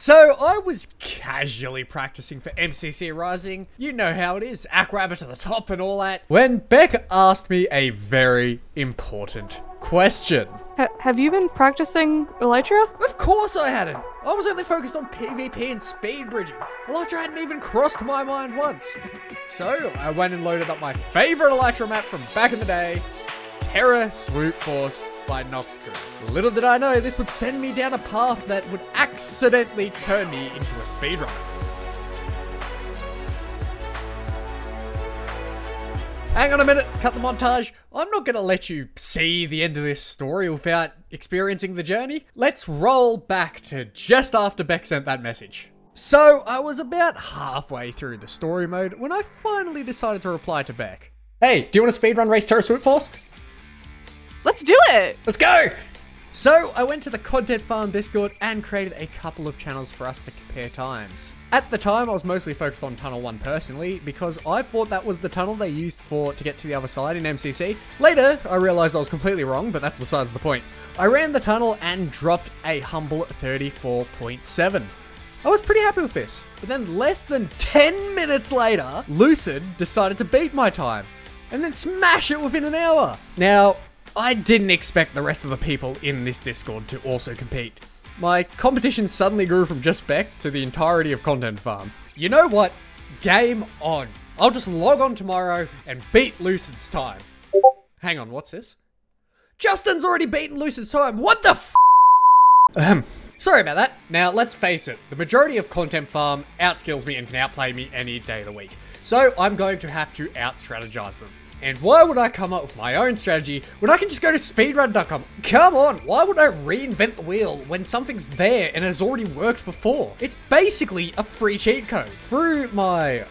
So I was casually practicing for MCC Rising. You know how it is, Aquabbit to the top and all that. When Beck asked me a very important question. Have you been practicing Elytra? Of course I hadn't. I was only focused on PvP and speed bridging. Elytra hadn't even crossed my mind once. So I went and loaded up my favorite Elytra map from back in the day, Terra Swoop Force by Noxcrew. Little did I know this would send me down a path that would accidentally turn me into a speedrunner. Hang on a minute, cut the montage. I'm not going to let you see the end of this story without experiencing the journey. Let's roll back to just after Beck sent that message. So I was about halfway through the story mode when I finally decided to reply to Beck. Hey, do you want to speedrun race Terra Swoop Force? Let's do it! Let's go! So I went to the Content Farm Discord and created a couple of channels for us to compare times. At the time, I was mostly focused on Tunnel 1 personally, because I thought that was the tunnel they used to get to the other side in MCC. Later, I realized I was completely wrong, but that's besides the point. I ran the tunnel and dropped a humble 34.7. I was pretty happy with this, but then less than 10 minutes later, Lucid decided to beat my time, and then smash it within an hour. Now, I didn't expect the rest of the people in this Discord to also compete. My competition suddenly grew from just Beck to the entirety of Content Farm. You know what? Game on. I'll just log on tomorrow and beat Lucid's time. Hang on, what's this? Justin's already beaten Lucid's time. What the f? Sorry about that. Now, let's face it. The majority of Content Farm outskills me and can outplay me any day of the week. So I'm going to have to out-strategize them. And why would I come up with my own strategy when I can just go to speedrun.com? Come on, why would I reinvent the wheel when something's there and has already worked before? It's basically a free cheat code. Through my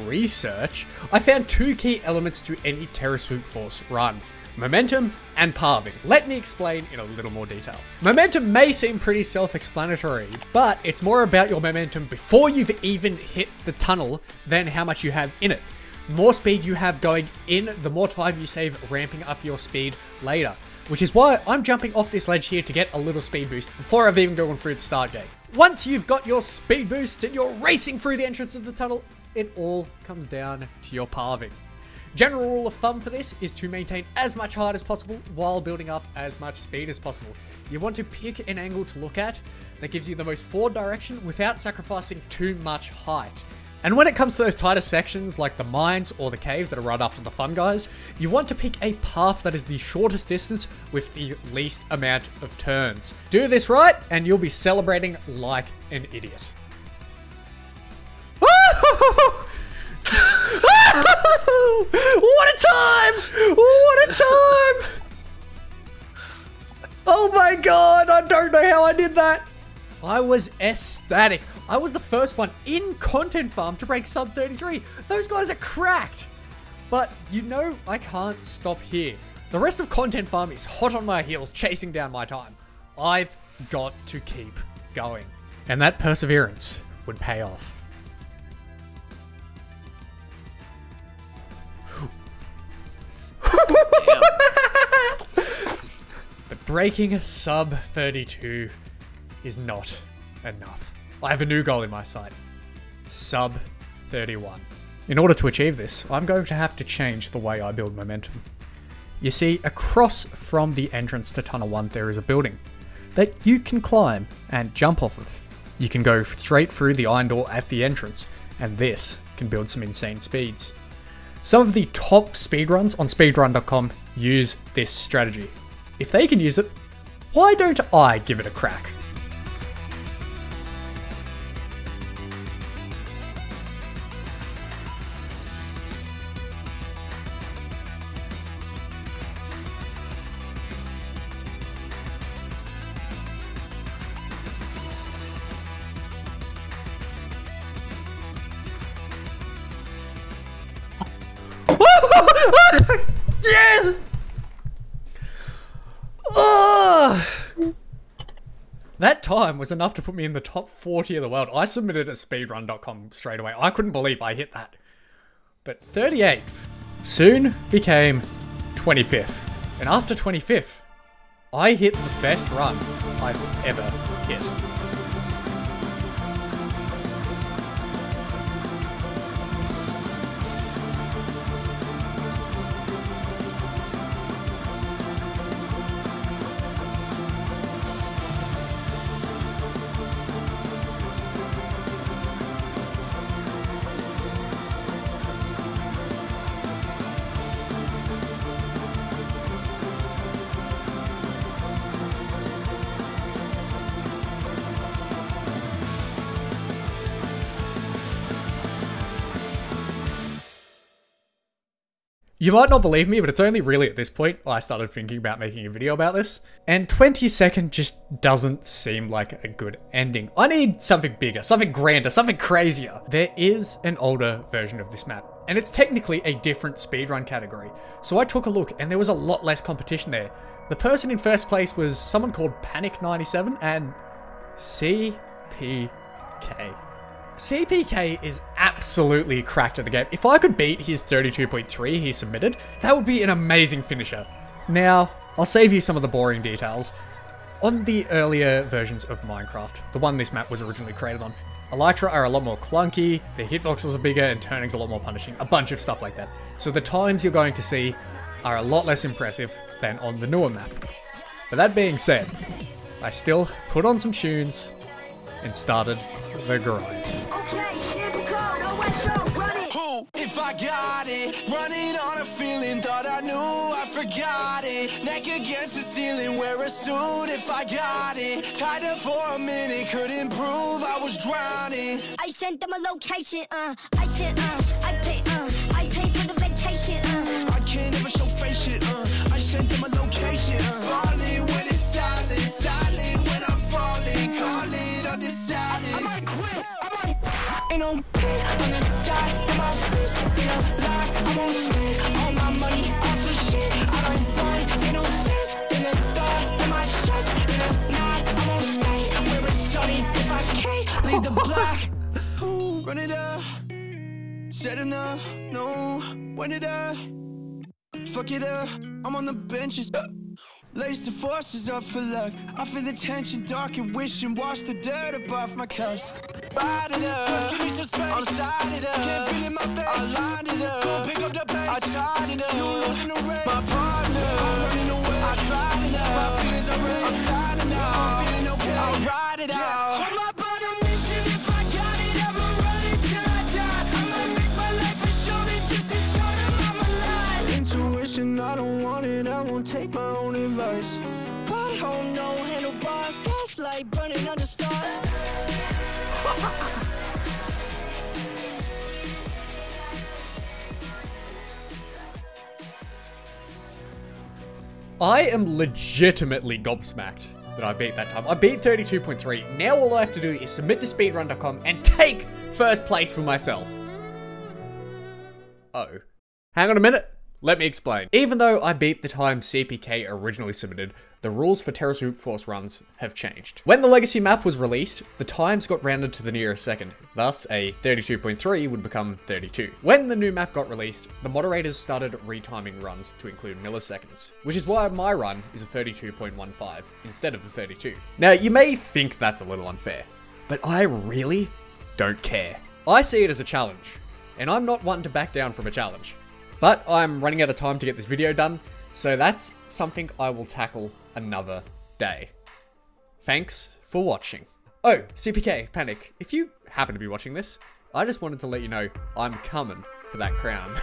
research, I found two key elements to any Terra Swoop Force run: momentum and pathing. Let me explain in a little more detail. Momentum may seem pretty self-explanatory, but it's more about your momentum before you've even hit the tunnel than how much you have in it. The more speed you have going in, the more time you save ramping up your speed later. Which is why I'm jumping off this ledge here to get a little speed boost before I've even gone through the start gate. Once you've got your speed boost and you're racing through the entrance of the tunnel, it all comes down to your pathing. General rule of thumb for this is to maintain as much height as possible while building up as much speed as possible. You want to pick an angle to look at that gives you the most forward direction without sacrificing too much height. And when it comes to those tighter sections like the mines or the caves that are right after the fun guys, you want to pick a path that is the shortest distance with the least amount of turns. Do this right and you'll be celebrating like an idiot. What a time! What a time! Oh my god, I don't know how I did that. I was ecstatic. I was the first one in Content Farm to break sub 33. Those guys are cracked. But you know, I can't stop here. The rest of Content Farm is hot on my heels, chasing down my time. I've got to keep going. And that perseverance would pay off. But breaking sub 32 is not enough. I have a new goal in my sight. Sub 31. In order to achieve this, I'm going to have to change the way I build momentum. You see, across from the entrance to Tunnel 1 there is a building that you can climb and jump off of. You can go straight through the iron door at the entrance, and this can build some insane speeds. Some of the top speedruns on speedrun.com use this strategy. If they can use it, why don't I give it a crack? Yes! Oh! That time was enough to put me in the top 40 of the world. I submitted at speedrun.com straight away. I couldn't believe I hit that. But 38th soon became 25th. And after 25th, I hit the best run I've ever hit. You might not believe me, but it's only really at this point I started thinking about making a video about this. And 22nd just doesn't seem like a good ending. I need something bigger, something grander, something crazier. There is an older version of this map, and it's technically a different speedrun category. So I took a look, and there was a lot less competition there. The person in first place was someone called Panic97 and CPK. CPK is absolutely cracked at the game. If I could beat his 32.3 he submitted, that would be an amazing finisher. Now, I'll save you some of the boring details. On the earlier versions of Minecraft, the one this map was originally created on, Elytra are a lot more clunky, their hitboxes are bigger, and turning's a lot more punishing. A bunch of stuff like that. So the times you're going to see are a lot less impressive than on the newer map. But that being said, I still put on some tunes and started the grind. If I got it, running on a feeling, thought I knew, I forgot it. Neck against the ceiling, wear a suit if I got it. Tied up for a minute, couldn't prove I was drowning. I sent them a location, I pay for the vacation, I can't ever show face shit, I sent them a location, Falling when it's silent, silent when I'm falling, call it undecided. I might quit, ain't no pain, I'm gonna die in my wrist, in a lie, I won't spend all my money on some shit I don't want, ain't no sense in a thought in my chest, in a night, I won't stay where it's sunny if I can't leave the block. Ooh, run it up, said enough, no, when it up, fuck it up, I'm on the benches. Lace the forces up for luck. I feel the tension, dark and wishing. Wash the dirt up off my cuffs. Ride it up, just give me some space. I'm sided up, can't feel in my face. I lined it up, go pick up the pace. I tied it up, you losing the race. My partner, I'm running away. I tried it out, my feelings are red. I'm trying it out, I'm feeling okay. I'll ride it out. Hold my bottom mission, if I got it, I'ma run it till I die. I'ma make my life a show that just to show them I'm alive. Intuition, I don't want it, I won't take my own advice. Body home, no handlebars, gaslight burning under stars. I am legitimately gobsmacked that I beat that time. I beat 32.3. Now all I have to do is submit to speedrun.com and take first place for myself. Oh. Hang on a minute. Let me explain. Even though I beat the time CPK originally submitted, the rules for Terra Swoop Force runs have changed. When the Legacy map was released, the times got rounded to the nearest second. Thus, a 32.3 would become 32. When the new map got released, the moderators started retiming runs to include milliseconds, which is why my run is a 32.15 instead of the 32. Now, you may think that's a little unfair, but I really don't care. I see it as a challenge, and I'm not one to back down from a challenge. But I'm running out of time to get this video done, so that's something I will tackle another day. Thanks for watching. Oh, CPK, Panic, if you happen to be watching this, I just wanted to let you know I'm coming for that crown.